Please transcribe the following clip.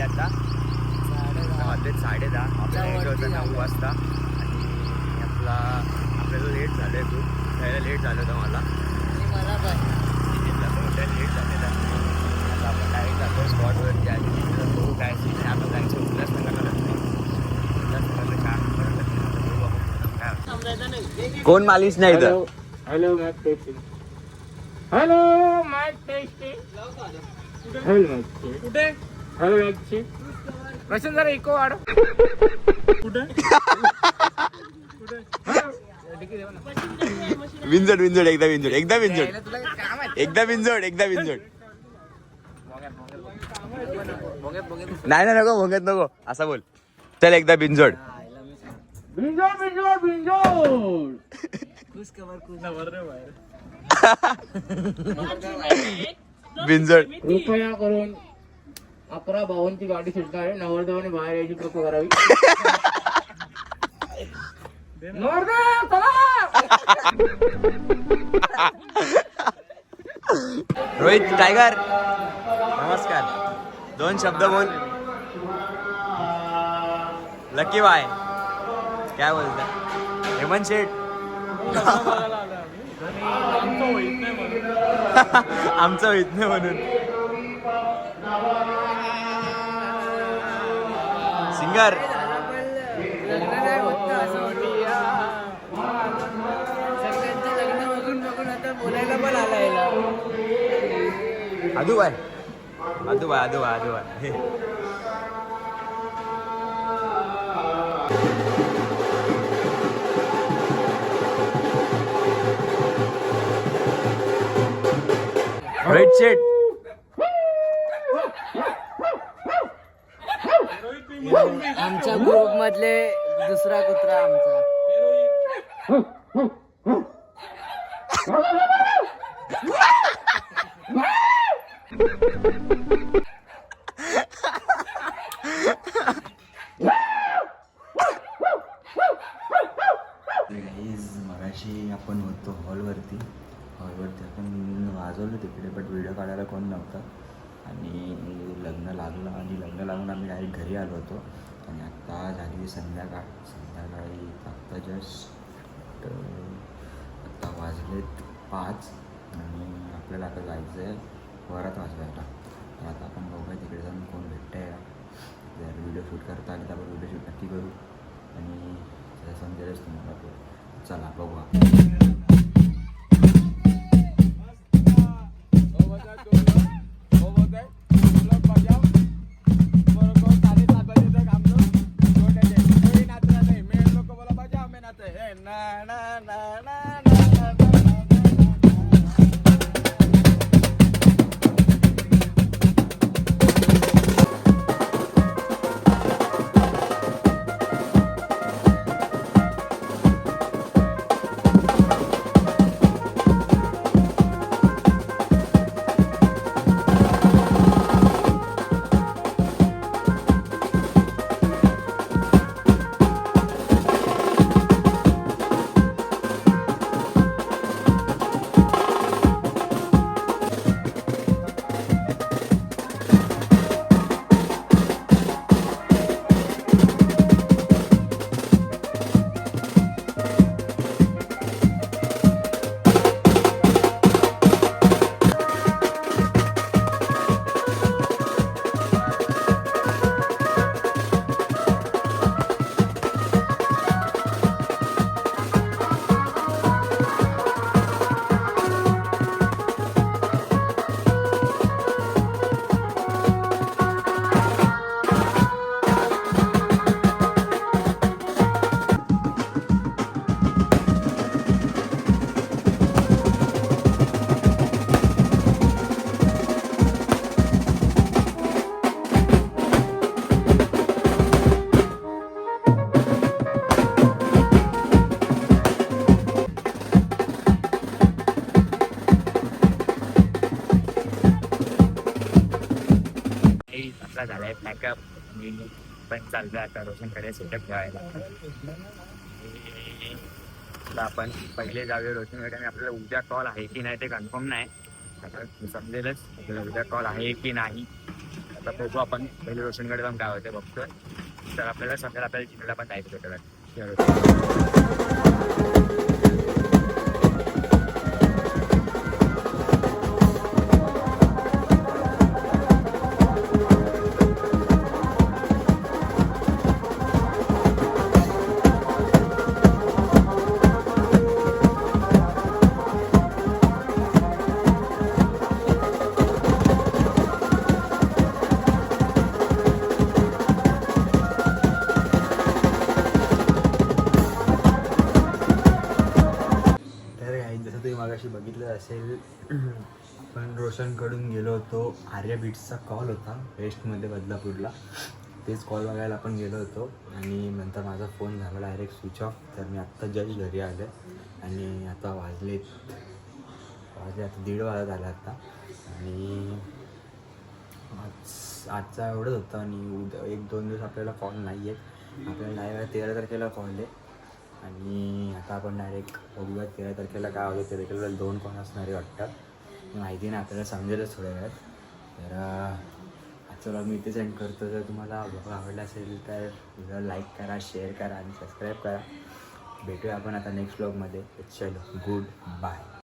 वाजले आता 10:30. आपल्याला यायचं होतं 9 वाजता आणि आपल्याला लेट झालं आहे खूप. त्याला लेट झालं होतं मला लेट झालेलं. आता आपण डायरेक्ट जातो स्पॉटवरती आणि बघू काय सीन आहे. आपण जायचं उल्हासनगरला कोण मालिश नाही तर. Hello Mac testing. Hello Mac testing. कुठे हॅलो मॅकची प्रशांत जरा इको वाढ. कुठे विंजड एकदा विंजड नाही नको भोंगत नको असं बोल. चल एकदा बिंजोड. बिंजोड. कृपया करून 11:52 गाडी सुटणार आहे. नवरदेवाने बाहेर यायची कृपा करावी. रोहित टायगर नमस्कार. 2 शब्द बोल. लकी बाय काय बोलता हेमंत शेठ. आमचं होईत नाही म्हणून. सिंगर आदूबाय. रोहित शेठ आमच्या ग्रुप मधले दुसरा कुत्रा आमचा. मगाशी आपण होतो हॉलवरती आपण वाजवलं तिकडे बट व्हिडिओ काढायला कोण नव्हता आणि लग्न लागलं आणि लग्न लागून आम्ही डायरेक्ट घरी आलो होतो. आणि आत्ता झाली संध्याकाळी आत्ता जस्ट आत्ता वाजलेत 5 आणि आपल्याला आता जायचं आहे वरात वाजवायला. तर आता आपण बघूया तिकडे जाऊन कोण भेटतं आहे. जर व्हिडिओ शूट करता आले तर आपण व्हिडिओ शूट नक्की करू आणि त्याला समजेलच तुम्हाला. चला बघू आपण. झालाय पॅकअप पण चाललं आता रोशनकडे सेटअप ठेवायला. आपण पहिले जाऊया रोशनकडे आणि आपल्याला उद्या कॉल आहे की नाही ते कन्फर्म नाही. आता समजेलच आपल्याला उद्या कॉल आहे की नाही. आता बघू आपण पहिले रोशनकडे जाऊन काय होते बघतोय. तर आपल्याला समजा आपल्याला जिकडला पण जायचं होतं. मगाशी बघितलं असेल आपण रोशनकडून गेलो होतो. आर्या बीट्सचा कॉल होता वेस्टमध्ये बदलापूरला. तेच कॉल बघायला आपण गेलो होतो आणि नंतर माझा फोन झाला डायरेक्ट स्विच ऑफ. तर मी आत्ता जस्ट घरी आले आणि आता वाजले आता 1:30 वाजत आला आता. आणि आजचा एवढंच होतं आणि उद्या 1-2 दिवस आपल्याला कॉल नाही आहेत. आपल्याला डायरेक्ट 13 तारखेला कॉल आहे आणि आता आपण डायरेक्ट बघूया 13 तारखेला काय होतं. 13 तारखेला 2 कॉल असणारे वाटतात. माहिती नाही, आपल्याला समजेलच थोड्या वेळात. तर आजचा व्लॉग मी इथे सेंड करतो. जर तुम्हाला व्लॉग आवडला असेल तर व्हिडिओ लाईक करा, शेअर करा आणि सबस्क्राईब करा. भेटूया आपण आता नेक्स्ट व्लॉगमध्ये. चलो, गुड बाय.